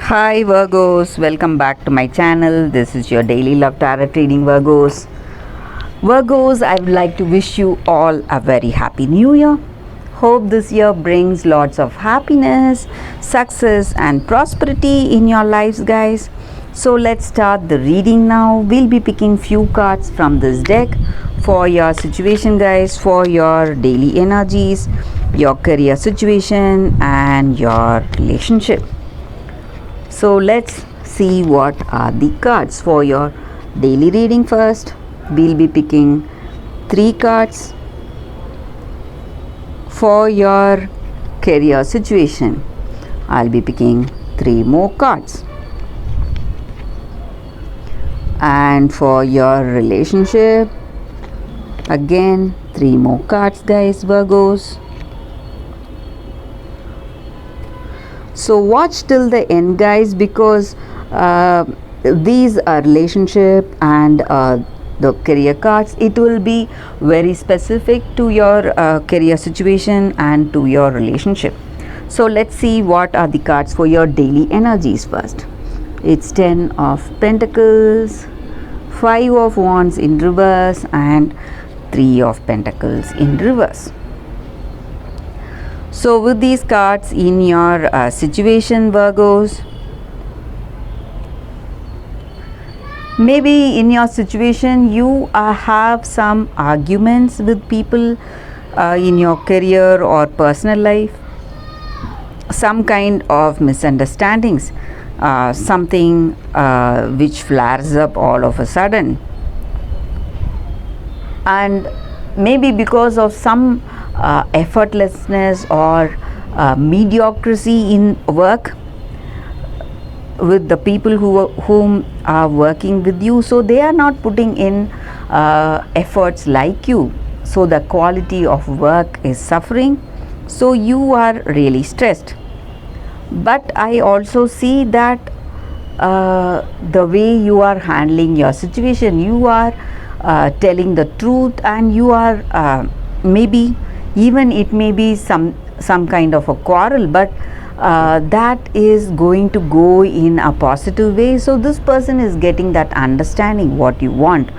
Hi Virgos, welcome back to my channel. This is your daily love tarot reading, Virgos. Virgos, I would like to wish you all a very happy new year. Hope this year brings lots of happiness, success and prosperity in your lives, guys. So let's start the reading now. We'll be picking few cards from this deck for your situation, guys, for your daily energies, your career situation and your relationship. So let's see what are the cards for your daily reading. First, we'll be picking 3 cards for your career situation. I'll be picking 3 more cards. And for your relationship, again 3 more cards, guys, Virgos. So watch till the end, guys, because these are relationship and the career cards. It will be very specific to your career situation and to your relationship. So let's see what are the cards for your daily energies first. It's 10 of Pentacles, 5 of Wands in reverse and 3 of Pentacles in reverse. So with these cards in your situation, Virgos, maybe in your situation you have some arguments with people in your career or personal life, some kind of misunderstandings, something which flares up all of a sudden, and maybe because of some effortlessness or mediocrity in work with the people whom are working with you, so they are not putting in efforts like you, so the quality of work is suffering, so you are really stressed. But I also see that the way you are handling your situation, you are telling the truth, and you are maybe even it may be some kind of a quarrel, but that is going to go in a positive way. So this person is getting that understanding what you want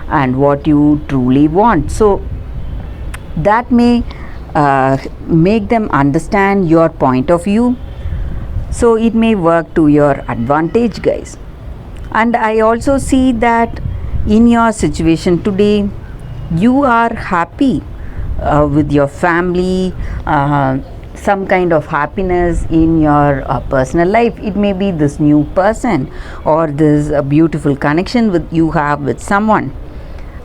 and what you truly want, so that may make them understand your point of view, so it may work to your advantage, guys. And I also see that in your situation today you are happy with your family, some kind of happiness in your personal life. It may be this new person or this beautiful connection with you have with someone,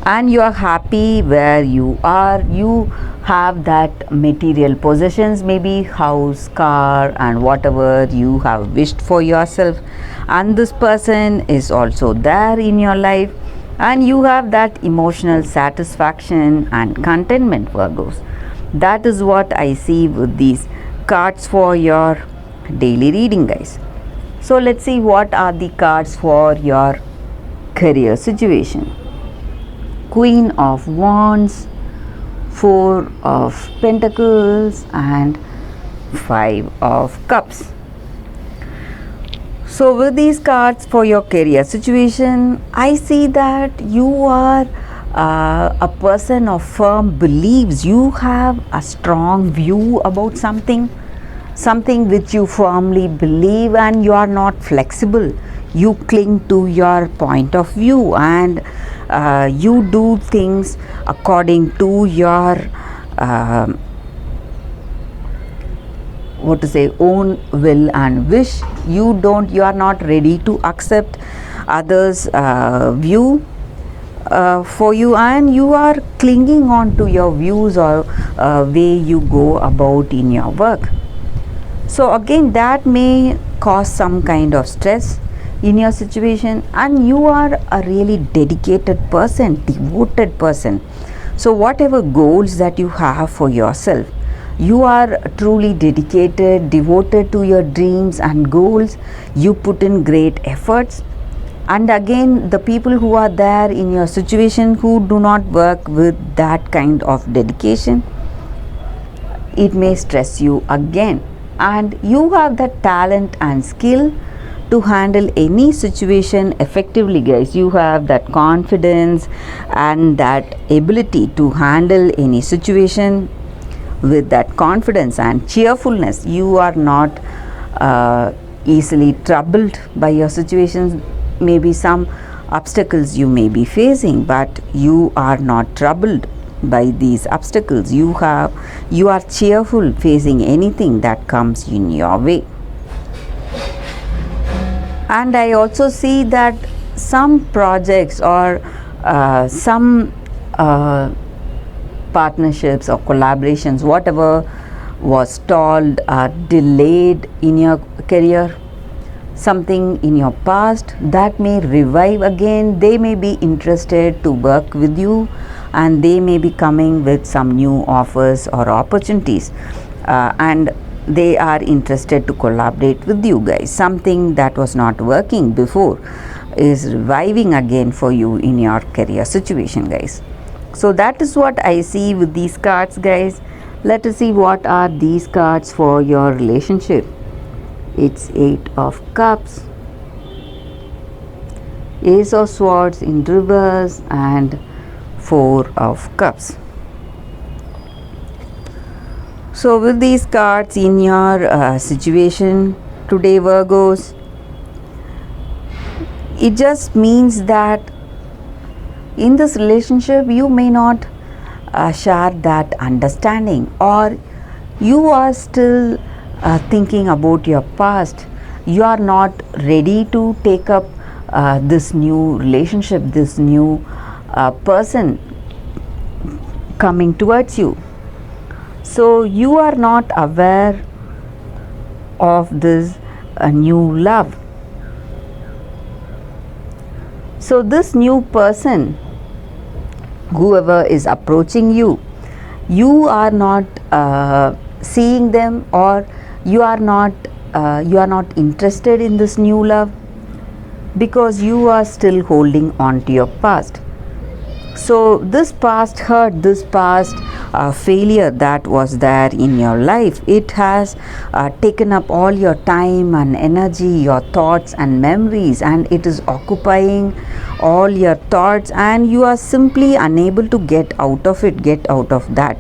and you are happy where you are. You have that material possessions, maybe house, car and whatever you have wished for yourself, and this person is also there in your life, and you have that emotional satisfaction and contentment, Virgos. That is what I see with these cards for your daily reading, guys. So let's see what are the cards for your career situation. Queen of Wands, 4 of Pentacles and 5 of Cups. So with these cards for your career situation, I see that you are a person of firm beliefs. You have a strong view about something which you firmly believe, and you are not flexible. You cling to your point of view, and you do things according to your own will and wish. You are not ready to accept others view for you, and you are clinging on to your views or way you go about in your work. So again, that may cause some kind of stress in your situation, and you are a really dedicated person, devoted person. So whatever goals that you have for yourself, you are truly dedicated, devoted to your dreams and goals. You put in great efforts. And again, the people who are there in your situation who do not work with that kind of dedication, it may stress you again. And you have that talent and skill to handle any situation effectively, guys. You have that confidence and that ability to handle any situation with that confidence and cheerfulness. You are not easily troubled by your situations. Maybe some obstacles you may be facing, but you are not troubled by these obstacles. You are cheerful facing anything that comes in your way. And I also see that some projects or some partnerships or collaborations, whatever was stalled or delayed in your career, something in your past, that may revive again. They may be interested to work with you, and they may be coming with some new offers or opportunities, and they are interested to collaborate with you, guys. Something that was not working before is reviving again for you in your career situation, guys. So that is what I see with these cards, guys. Let us see what are these cards for your relationship. It's 8 of Cups, Ace of Swords in reverse, and 4 of Cups. So with these cards in your situation today, Virgos, it just means that in this relationship you may not share that understanding, or you are still thinking about your past. You are not ready to take up this new relationship, this new person coming towards you. So you are not aware of this new love. So this new person, whoever is approaching you, you are not seeing them, or you are not interested in this new love, because you are still holding on to your past. So this past hurt, this past failure that was there in your life, it has taken up all your time and energy, your thoughts and memories, and it is occupying all your thoughts, and you are simply unable to get out of it, get out of that.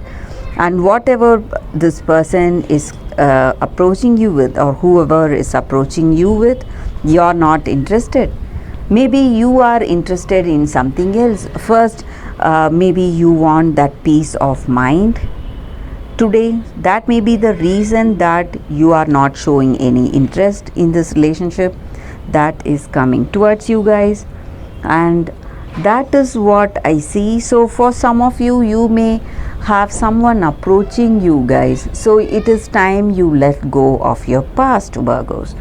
And whatever this person is approaching you with, or whoever is approaching you with, you are not interested. Maybe you are interested in something else. First, maybe you want that peace of mind today. That may be the reason that you are not showing any interest in this relationship that is coming towards you, guys. And that is what I see. So for some of you, you may have someone approaching you, guys. So it is time you let go of your past, Virgos.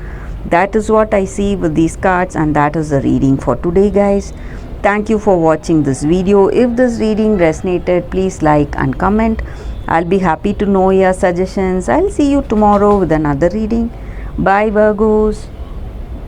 That is what I see with these cards, and that is the reading for today, guys. Thank you for watching this video. If this reading resonated, please like and comment. I'll be happy to know your suggestions. I'll see you tomorrow with another reading. Bye, Virgos.